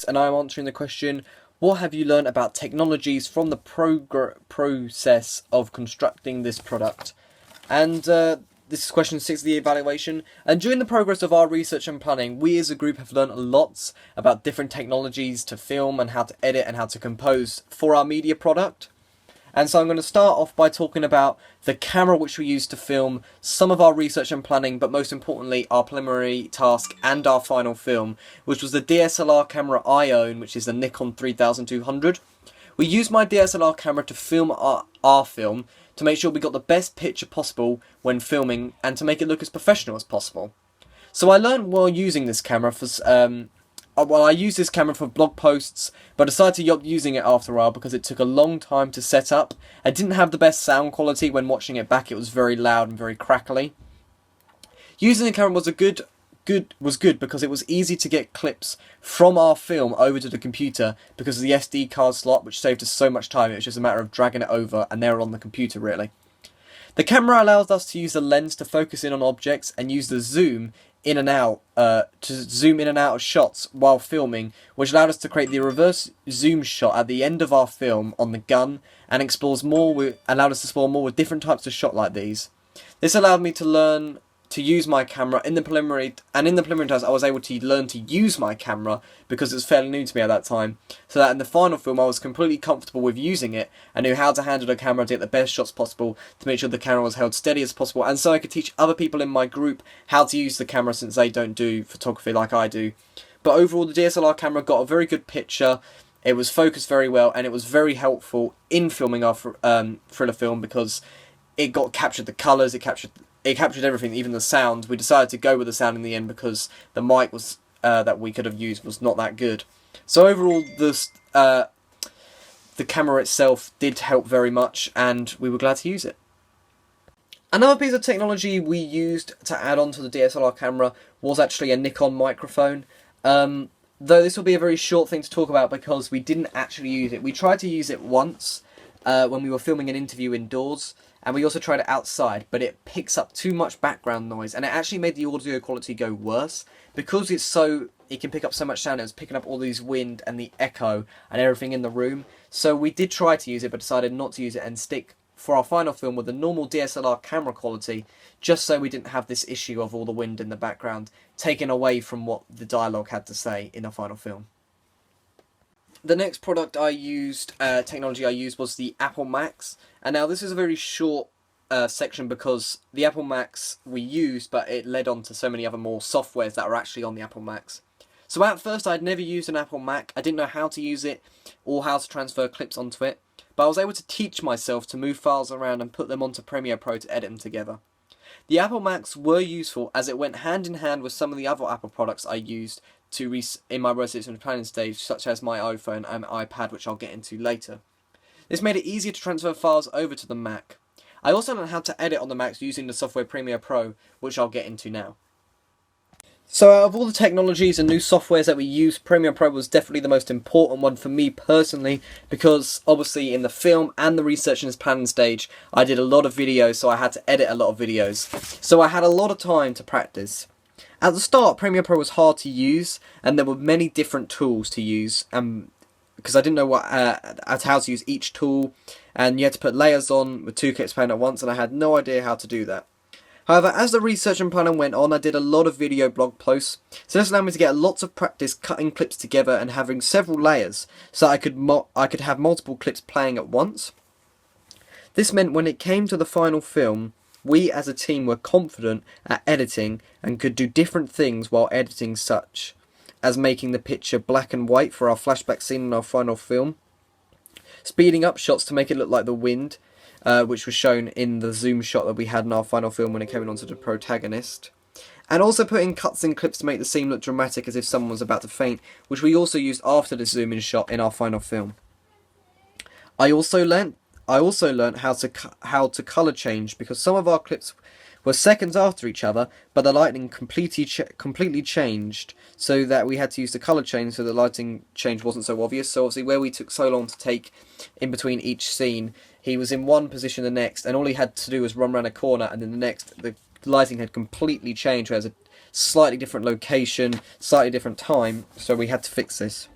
and I'm answering the question, what have you learned about technologies from the process of constructing this product? And this is question 6 of the evaluation. And during the progress of our research and planning, we as a group have learned lots about different technologies to film and how to edit and how to compose for our media product. And so I'm going to start off by talking about the camera which we use to film some of our research and planning, but most importantly our preliminary task and our final film, which was the DSLR camera I own, which is the Nikon 3200. We used my DSLR camera to film our film to make sure we got the best picture possible when filming and to make it look as professional as possible. So I learned while using this camera I used this camera for blog posts, but decided to stop using it after a while because it took a long time to set up. I didn't have the best sound quality when watching it back. It was very loud and very crackly. Using the camera was good because it was easy to get clips from our film over to the computer because of the SD card slot, which saved us so much time. It was just a matter of dragging it over and they're on the computer really. The camera allows us to use the lens to focus in on objects and use the zoom in and out to zoom in and out of shots while filming, which allowed us to create the reverse zoom shot at the end of our film on the gun and allowed us to explore more with different types of shot like these. This allowed me to learn to use my camera in the preliminary test. I was able to learn to use my camera because it was fairly new to me at that time, so that in the final film I was completely comfortable with using it and knew how to handle the camera to get the best shots possible to make sure the camera was held steady as possible, and so I could teach other people in my group how to use the camera since they don't do photography like I do. But overall the DSLR camera got a very good picture. It was focused very well and it was very helpful in filming our thriller film because it captured the colours, it captured everything, even the sound. We decided to go with the sound in the end because the mic was that we could have used was not that good. So overall, the camera itself did help very much, and we were glad to use it. Another piece of technology we used to add on to the DSLR camera was actually a Nikon microphone. Though this will be a very short thing to talk about because we didn't actually use it. We tried to use it once when we were filming an interview indoors, and we also tried it outside, but it picks up too much background noise, and it actually made the audio quality go worse because it can pick up so much sound. It was picking up all these wind and the echo and everything in the room. So we did try to use it, but decided not to use it and stick for our final film with the normal DSLR camera quality, just so we didn't have this issue of all the wind in the background taken away from what the dialogue had to say in our final film. The next product technology I used was the Apple Max. And now this is a very short section because the Apple Max we used, but it led on to so many other more softwares that are actually on the Apple Max. So at first I'd never used an Apple Mac. I didn't know how to use it or how to transfer clips onto it. But I was able to teach myself to move files around and put them onto Premiere Pro to edit them together. The Apple Macs were useful as it went hand in hand with some of the other Apple products I used in my research and planning stage, such as my iPhone and iPad, which I'll get into later. This made it easier to transfer files over to the Mac. I also learned how to edit on the Macs using the software Premiere Pro, which I'll get into now. So out of all the technologies and new softwares that we use, Premiere Pro was definitely the most important one for me personally, because obviously in the film and the research and planning stage I did a lot of videos, so I had to edit a lot of videos. So I had a lot of time to practice. At the start, Premiere Pro was hard to use, and there were many different tools to use, because I didn't know how to use each tool, and you had to put layers on with 2 clips playing at once, and I had no idea how to do that. However, as the research and planning went on, I did a lot of video blog posts, so this allowed me to get lots of practice cutting clips together and having several layers, so I could have multiple clips playing at once. This meant when it came to the final film, we as a team were confident at editing and could do different things while editing, such as making the picture black and white for our flashback scene in our final film, speeding up shots to make it look like the wind, which was shown in the zoom shot that we had in our final film when it came onto the protagonist, and also putting cuts in clips to make the scene look dramatic as if someone was about to faint, which we also used after the zoom in shot in our final film. I also learnt how to colour change, because some of our clips were seconds after each other, but the lighting completely changed, so that we had to use the colour change so the lighting change wasn't so obvious. So obviously where we took so long to take in between each scene, he was in one position the next, and all he had to do was run around a corner, and then the next, the lighting had completely changed, whereas a slightly different location, slightly different time, so we had to fix this.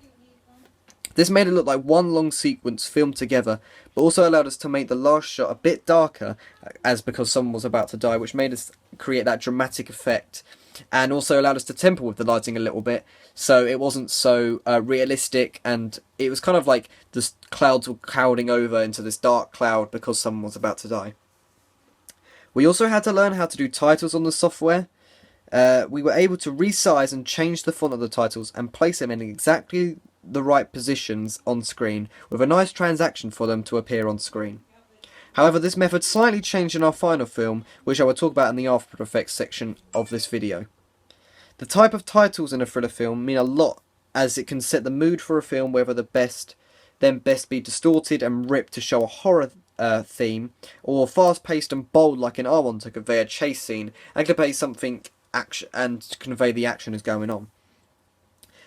This made it look like one long sequence filmed together, but also allowed us to make the last shot a bit darker, as because someone was about to die, which made us create that dramatic effect, and also allowed us to temper with the lighting a little bit, so it wasn't so realistic, and it was kind of like the clouds were clouding over into this dark cloud because someone was about to die. We also had to learn how to do titles on the software. We were able to resize and change the font of the titles and place them in exactly the right positions on screen, with a nice transaction for them to appear on screen. However, this method slightly changed in our final film, which I will talk about in the After Effects section of this video. The type of titles in a thriller film mean a lot, as it can set the mood for a film, whether the best be distorted and ripped to show a horror theme, or fast-paced and bold like in R1 to convey a chase scene and convey something action and to convey the action is going on.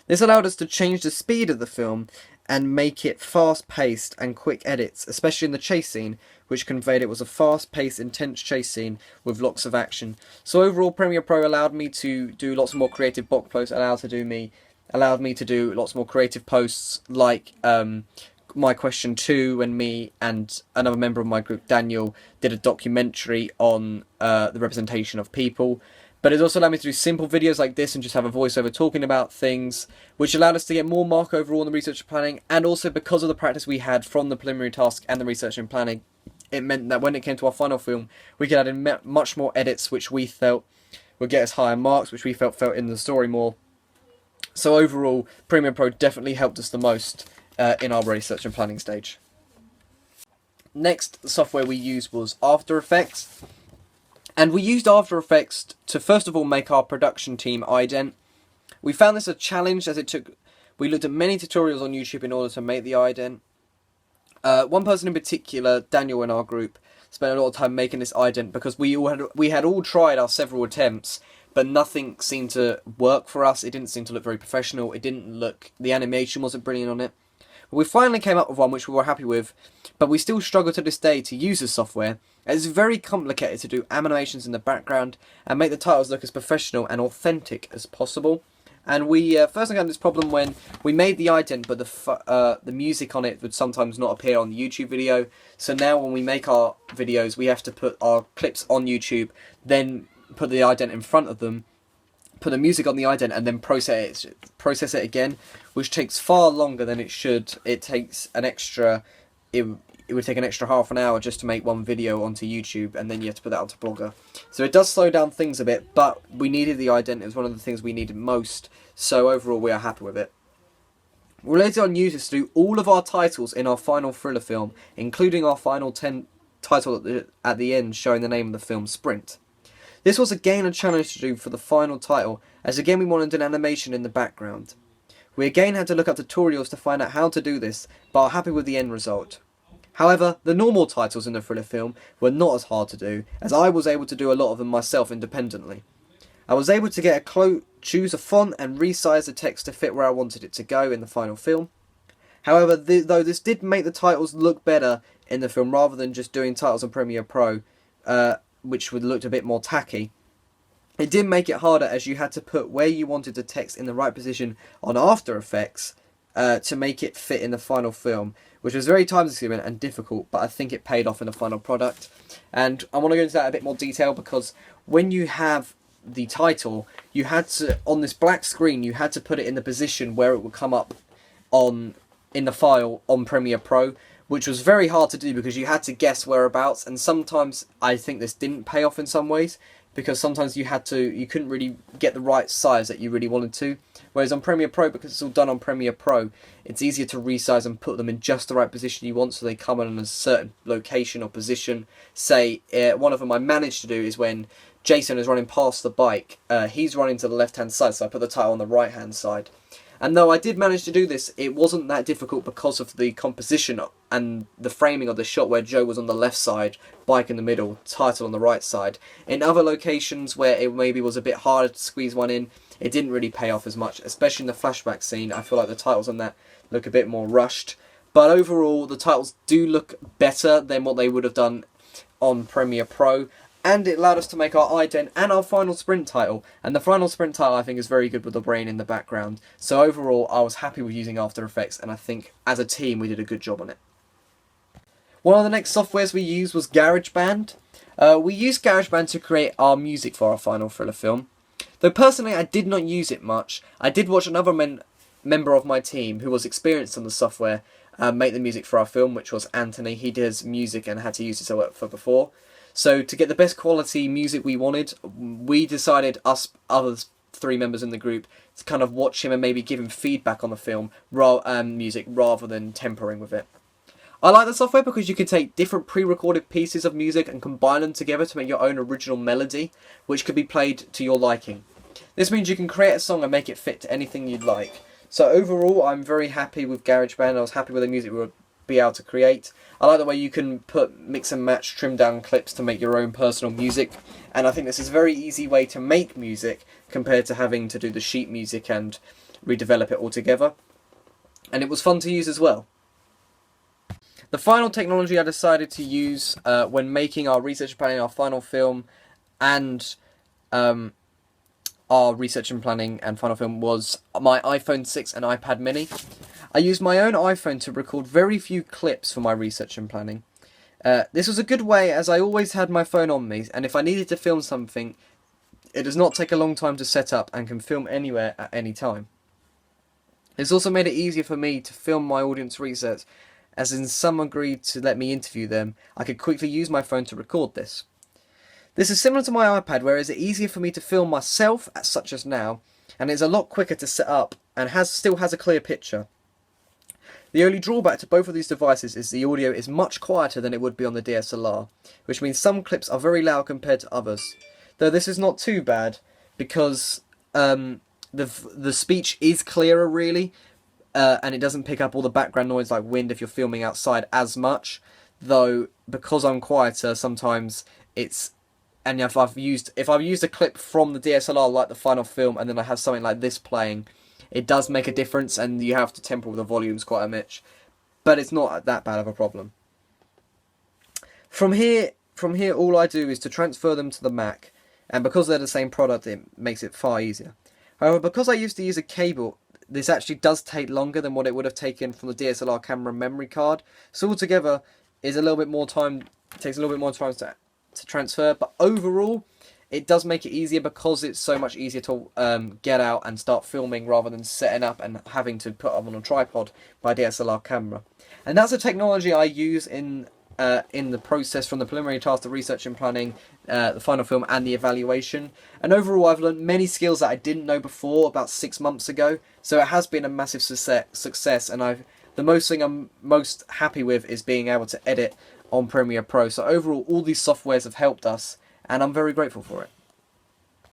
This allowed us to change the speed of the film and make it fast-paced and quick edits, especially in the chase scene, which conveyed it was a fast-paced, intense chase scene with lots of action. So overall, Premiere Pro allowed me to do lots more creative box posts, allowed me to do lots more creative posts like My Question 2, when me and another member of my group, Daniel, did a documentary on the representation of people. But it also allowed me to do simple videos like this and just have a voiceover talking about things, which allowed us to get more mark overall in the research and planning, and also because of the practice we had from the preliminary task and the research and planning, it meant that when it came to our final film, we could add in much more edits which we felt would get us higher marks, which we felt in the story more. So overall, Premiere Pro definitely helped us the most in our research and planning stage. Next, the software we used was After Effects. And we used After Effects to first of all make our production team ident. We found this a challenge as we looked at many tutorials on YouTube in order to make the ident. One person in particular, Daniel in our group, spent a lot of time making this ident because we had all tried our several attempts, but nothing seemed to work for us. It didn't seem to look very professional. The animation wasn't brilliant on it. We finally came up with one which we were happy with, but we still struggle to this day to use this software. It's very complicated to do animations in the background and make the titles look as professional and authentic as possible. And we first encountered this problem when we made the ident, but the music on it would sometimes not appear on the YouTube video. So now when we make our videos, we have to put our clips on YouTube, then put the ident in front of them, put the music on the ident, and then process it again, which takes far longer than it should. It would take an extra half an hour just to make one video onto YouTube, and then you have to put that onto Blogger. So it does slow down things a bit, but we needed the ident. It was one of the things we needed most, so overall we are happy with it. We later on used this to do all of our titles in our final thriller film, including our final title at the end showing the name of the film, Sprint. This was again a challenge to do for the final title, as again we wanted an animation in the background. We again had to look up tutorials to find out how to do this, but are happy with the end result. However, the normal titles in the thriller film were not as hard to do, as I was able to do a lot of them myself independently. I was able to choose a font and resize the text to fit where I wanted it to go in the final film. However, though this did make the titles look better in the film rather than just doing titles on Premiere Pro, which would look a bit more tacky, it did make it harder as you had to put where you wanted the text in the right position on After Effects to make it fit in the final film, which was very time-consuming and difficult, but I think it paid off in the final product. And I want to go into that in a bit more detail, because when you have the title, you had to, on this black screen, you had to put it in the position where it would come up in the file on Premiere Pro, which was very hard to do because you had to guess whereabouts, and sometimes I think this didn't pay off in some ways, because sometimes you couldn't really get the right size that you really wanted to. Whereas on Premiere Pro, because it's all done on Premiere Pro, it's easier to resize and put them in just the right position you want, so they come in a certain location or position. Say, one of them I managed to do is when Jason is running past the bike, he's running to the left-hand side, so I put the title on the right-hand side. And though I did manage to do this, it wasn't that difficult because of the composition and the framing of the shot where Joe was on the left side, bike in the middle, title on the right side. In other locations where it maybe was a bit harder to squeeze one in, it didn't really pay off as much, especially in the flashback scene. I feel like the titles on that look a bit more rushed. But overall, the titles do look better than what they would have done on Premiere Pro. and it allowed us to make our ident and our final sprint title. And the final sprint title, I think, is very good with the brain in the background. So overall, I was happy with using After Effects, and I think as a team we did a good job on it. One of the next softwares we used was GarageBand. We used GarageBand to create our music for our final thriller film. Though personally I did not use it much, I did watch another member of my team who was experienced on the software make the music for our film, which was Anthony. He does music and had to use it for before. So to get the best quality music we wanted, we decided, us other 3 members in the group, to kind of watch him and maybe give him feedback on the film music rather than tempering with it. I like the software because you can take different pre-recorded pieces of music and combine them together to make your own original melody, which could be played to your liking. This means you can create a song and make it fit to anything you'd like. So overall, I'm very happy with GarageBand. I was happy with the music we would be able to create. I like the way you can mix and match, trim down clips to make your own personal music. And I think this is a very easy way to make music compared to having to do the sheet music and redevelop it all together. And it was fun to use as well. The final technology I decided to use when making our research and planning our final film and our research and planning and final film was my iPhone 6 and iPad mini. I used my own iPhone to record very few clips for my research and planning. This was a good way as I always had my phone on me, and if I needed to film something, it does not take a long time to set up and can film anywhere at any time. It's also made it easier for me to film my audience research, as in some agreed to let me interview them. I could quickly use my phone to record this. This is similar to my iPad, where it's easier for me to film myself, such as now, and it's a lot quicker to set up and still has a clear picture. The only drawback to both of these devices is the audio is much quieter than it would be on the DSLR, which means some clips are very loud compared to others. Though this is not too bad, because the speech is clearer really, and it doesn't pick up all the background noise like wind if you're filming outside as much. Though because I'm quieter, sometimes it's, and if I've used a clip from the DSLR like the final film, and then I have something like this playing, it does make a difference, and you have to temper with the volumes quite a much. But it's not that bad of a problem. From here, all I do is to transfer them to the Mac, and because they're the same product, it makes it far easier. However, because I used to use a cable, this actually does take longer than what it would have taken from the DSLR camera memory card. So altogether, is a little bit more time. It takes a little bit more time to transfer, but overall, it does make it easier because it's so much easier to get out and start filming rather than setting up and having to put up on a tripod by DSLR camera. And that's a technology I use in the process from the preliminary task, the research and planning, the final film and the evaluation. And overall I've learned many skills that I didn't know before about 6 months ago, so it has been a massive success, and the thing I'm most happy with is being able to edit on Premiere Pro. So overall all these softwares have helped us, and I'm very grateful for it.